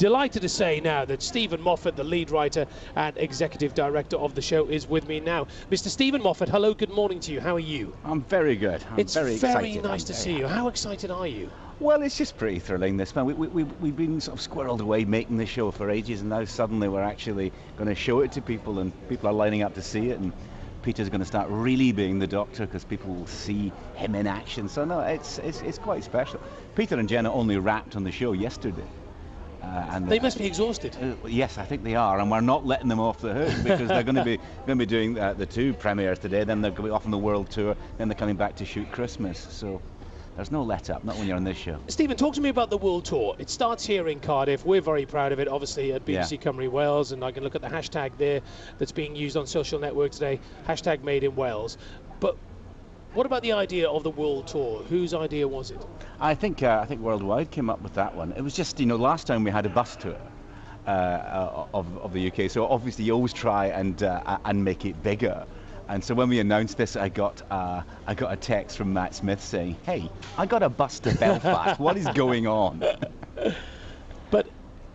Delighted to say now that Stephen Moffat, the lead writer and executive director of the show, is with me now. Mr. Stephen Moffat, hello, good morning to you. How are you? I'm very good. It's very excited. Very nice to see you. How excited are you? Well, it's just pretty thrilling this man. We've been sort of squirreled away making the show for ages, and now suddenly we're actually going to show it to people, and people are lining up to see it, and Peter's going to start really being the Doctor because people will see him in action. So no, it's quite special. Peter and Jenna only wrapped on the show yesterday. And they must be exhausted. Yes, I think they are, and we're not letting them off the hook because they're going to be doing the two premieres today. Then they're going to be off on the world tour. Then they're coming back to shoot Christmas. So there's no let up, not when you're on this show. Stephen, talk to me about the world tour. It starts here in Cardiff. We're very proud of it, obviously, at BBC Cymru Wales, and I can look at the hashtag there that's being used on social networks today, hashtag Made in Wales. But what about the idea of the world tour? Whose idea was it? I think Worldwide came up with that one. It was just, last time we had a bus tour of the UK, so obviously you always try and make it bigger. And so when we announced this, I got a text from Matt Smith saying, "Hey, I got a bus to Belfast. What is going on?" But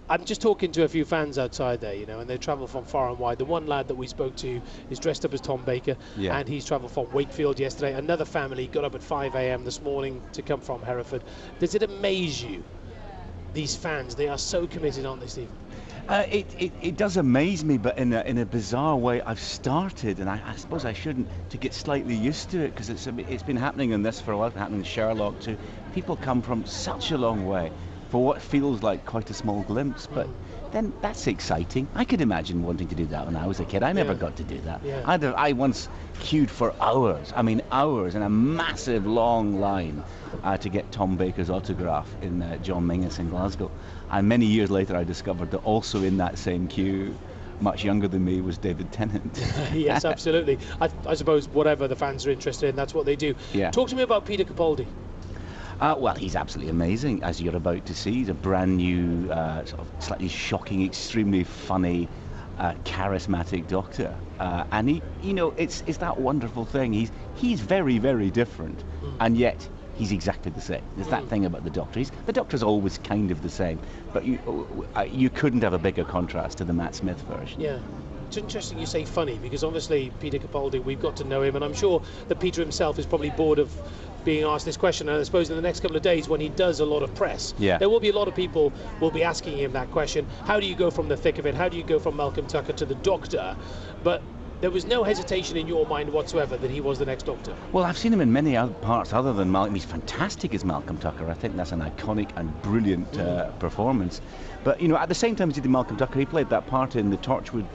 I'm just talking to a few fans outside there, and they travel from far and wide. The one lad that we spoke to is dressed up as Tom Baker, and he's travelled from Wakefield yesterday. Another family got up at 5 a.m. this morning to come from Hereford. Does it amaze you, these fans? They are so committed, aren't they, Steve? It does amaze me, but in a bizarre way. I've started, and I suppose I shouldn't, to get slightly used to it, because it's been happening in this for a while. It's been happening in Sherlock too. People come from such a long way for what feels like quite a small glimpse, but then that's exciting. I could imagine wanting to do that when I was a kid. I never got to do that. I once queued for hours, hours, in a massive long line to get Tom Baker's autograph in John Mingus in Glasgow. And many years later I discovered that also in that same queue, much younger than me, was David Tennant. Yes, absolutely. I suppose whatever the fans are interested in, that's what they do. Talk to me about Peter Capaldi. Well, he's absolutely amazing, as you're about to see. He's a brand new, sort of slightly shocking, extremely funny, charismatic Doctor. And he, it's that wonderful thing. He's very, very different, and yet he's exactly the same. There's that thing about the Doctor. The Doctor's always kind of the same, but you couldn't have a bigger contrast to the Matt Smith version. Yeah. It's interesting you say funny, because obviously Peter Capaldi, we've got to know him, and I'm sure that Peter himself is probably bored of being asked this question, and I suppose in the next couple of days when he does a lot of press, there will be a lot of people will be asking him that question. How do you go from the thick of it? How do you go from Malcolm Tucker to the Doctor? But there was no hesitation in your mind whatsoever that he was the next Doctor. Well, I've seen him in many other parts other than Malcolm. He's fantastic as Malcolm Tucker. I think that's an iconic and brilliant performance. But, at the same time as he did Malcolm Tucker, he played that part in the Torchwood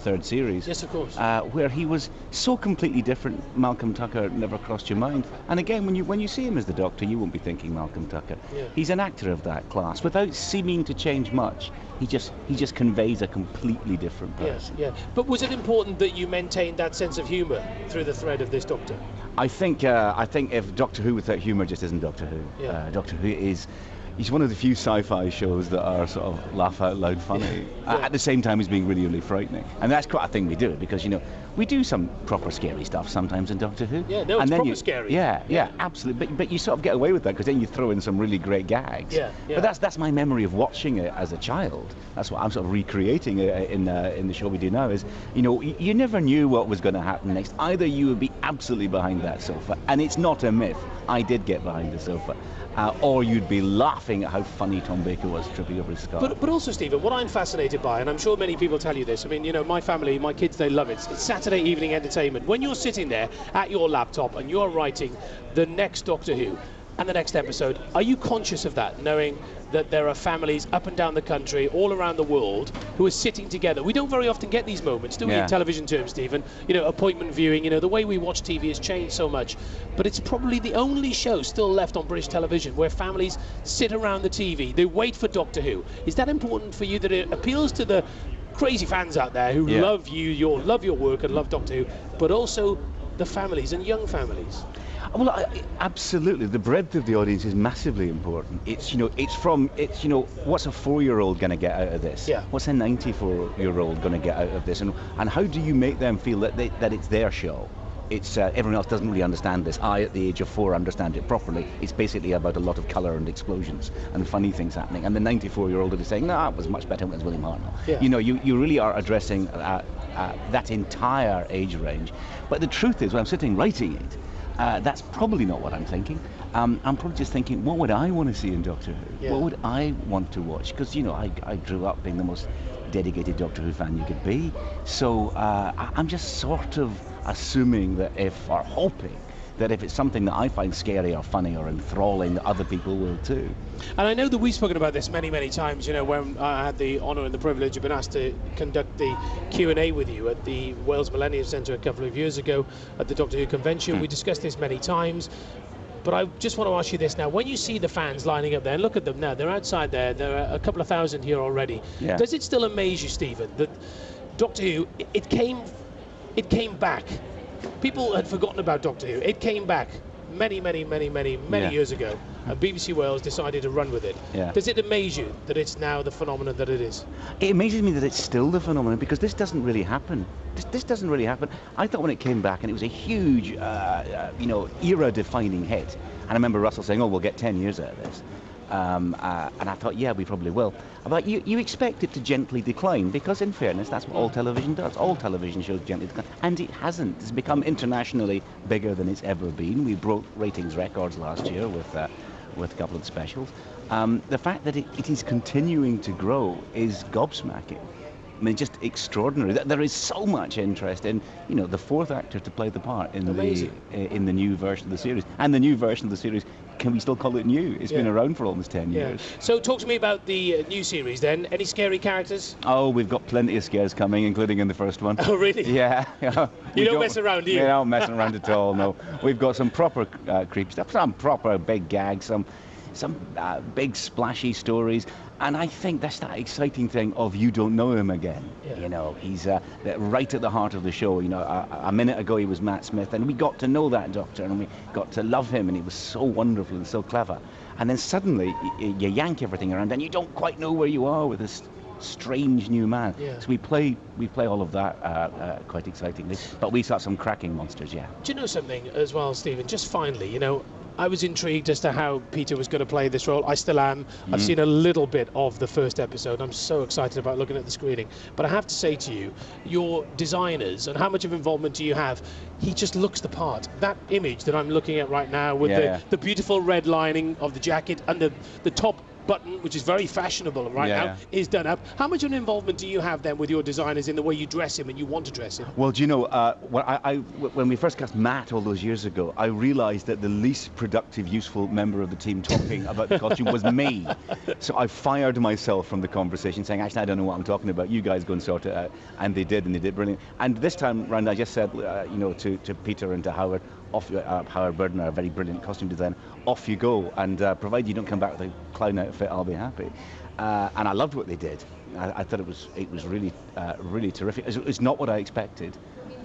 third series. Yes, of course. Where he was so completely different, Malcolm Tucker never crossed your mind. And again, when you see him as the Doctor, you won't be thinking Malcolm Tucker. He's an actor of that class. Without seeming to change much, he just conveys a completely different person. Yes, yeah. But was it important that you maintained that sense of humour through the thread of this Doctor? I think if Doctor Who without humour just isn't Doctor Who. Doctor Who is... He's one of the few sci-fi shows that are sort of laugh out loud funny at the same time as being really, really frightening. And that's quite a thing we do, because we do some proper scary stuff sometimes in Doctor Who. Yeah, no, it's proper scary. Yeah, absolutely. But you sort of get away with that because then you throw in some really great gags. Yeah. But that's my memory of watching it as a child. That's what I'm sort of recreating in the show we do now. Is you never knew what was going to happen next. Either you would be absolutely behind that sofa, and it's not a myth. I did get behind the sofa. Or you'd be laughing at how funny Tom Baker was tripping over his skull. But also, Stephen, what I'm fascinated by, and I'm sure many people tell you this, my family, my kids, they love it. It's Saturday evening entertainment. When you're sitting there at your laptop and you're writing the next Doctor Who and the next episode, are you conscious of that, knowing that there are families up and down the country, all around the world, who are sitting together? We don't very often get these moments, do we, in television terms, Stephen? Appointment viewing, the way we watch TV has changed so much. But it's probably the only show still left on British television where families sit around the TV, they wait for Doctor Who. Is that important for you, that it appeals to the crazy fans out there who love you, love your work and love Doctor Who, but also the families and young families? Well, absolutely. The breadth of the audience is massively important. It's what's a 4-year-old going to get out of this? What's a 94-year-old going to get out of this? And how do you make them feel that it's their show? it's everyone else doesn't really understand this. I, at the age of 4, understand it properly. It's basically about a lot of colour and explosions and funny things happening. And the 94-year-old is saying, no, it was much better when it was William Hartnell. Yeah. You know, you really are addressing that entire age range. But the truth is, when I'm sitting writing it, that's probably not what I'm thinking. I'm probably just thinking, what would I want to see in Doctor Who? Yeah. What would I want to watch? Because, you know, I grew up being the most dedicated Doctor Who fan you could be. So I'm just sort of assuming that or hoping that if it's something that I find scary or funny or enthralling, that other people will too. And I know that we've spoken about this many, many times, you know, when I had the honour and the privilege of being asked to conduct the Q&A with you at the Wales Millennium Centre a couple of years ago at the Doctor Who convention. We discussed this many times. But I just want to ask you this now. When you see the fans lining up there, and look at them now, they're outside there, there are a couple of thousand here already. Yeah. Does it still amaze you, Stephen, that Doctor Who, it came back? People had forgotten about Doctor Who. It came back many years ago, and BBC Wales decided to run with it. Yeah. Does it amaze you that it's now the phenomenon that it is? It amazes me that it's still the phenomenon, because this doesn't really happen. This doesn't really happen. I thought when it came back, and it was a huge, you know, era-defining hit. And I remember Russell saying, "Oh, we'll get 10 years out of this." And I thought, yeah, we probably will. But you expect it to gently decline, because in fairness, that's what all television does. All television shows gently decline, and it hasn't. It's become internationally bigger than it's ever been. We broke ratings records last year with a couple of specials. The fact that it is continuing to grow is gobsmacking. I mean, just extraordinary. There is so much interest in, you know, the 4th actor to play the part in the new version of the series. And the new version of the series, can we still call it new? It's been around for almost 10 years. So talk to me about the new series then. Any scary characters? Oh, we've got plenty of scares coming, including in the first one. Oh, really? Yeah. You don't mess around, do you? We don't mess around at all, no. We've got some proper creep stuff, some proper big gags, some big splashy stories, and I think that's that exciting thing of you don't know him again. Yeah. You know, he's right at the heart of the show. You know, a minute ago he was Matt Smith, and we got to know that Doctor, and we got to love him, and he was so wonderful and so clever. And then suddenly you yank everything around, and you don't quite know where you are with this strange new man. Yeah. So we play all of that quite excitingly, but we saw some cracking monsters. Yeah. Do you know something as well, Stephen? Just finally, you know, I was intrigued as to how Peter was going to play this role. I still am. I've seen a little bit of the first episode. I'm so excited about looking at the screening. But I have to say to you, your designers, and how much of involvement do you have? He just looks the part. That image that I'm looking at right now with the beautiful red lining of the jacket and the top button, which is very fashionable right now, is done up. How much of an involvement do you have then with your designers in the way you dress him and you want to dress him? Well, do you know, when we first cast Matt all those years ago, I realised that the least productive, useful member of the team talking about the costume was me. So I fired myself from the conversation, saying, actually, I don't know what I'm talking about. You guys go and sort it out. And they did brilliant. And this time round, I just said, you know, to Peter and to Howard, Howard Burden, our very brilliant costume designer, off you go, and provided you don't come back with a clown outfit, I'll be happy. And I loved what they did. I thought it was really terrific. It's not what I expected.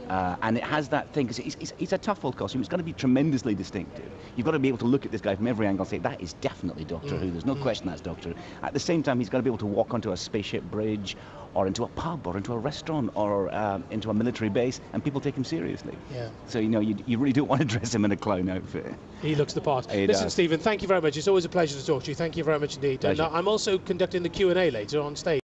And it has that thing, because it's a tough old costume. It's got to be tremendously distinctive. You've got to be able to look at this guy from every angle and say, that is definitely Doctor Who. There's no question that's Doctor Who. At the same time, he's got to be able to walk onto a spaceship bridge, or into a pub, or into a restaurant, or into a military base, and people take him seriously. Yeah. So, you know, you really don't want to dress him in a clown outfit. He looks the part. Listen, Stephen, thank you very much. It's always a pleasure to talk to you. Thank you very much indeed. And I'm also conducting the Q&A later on stage.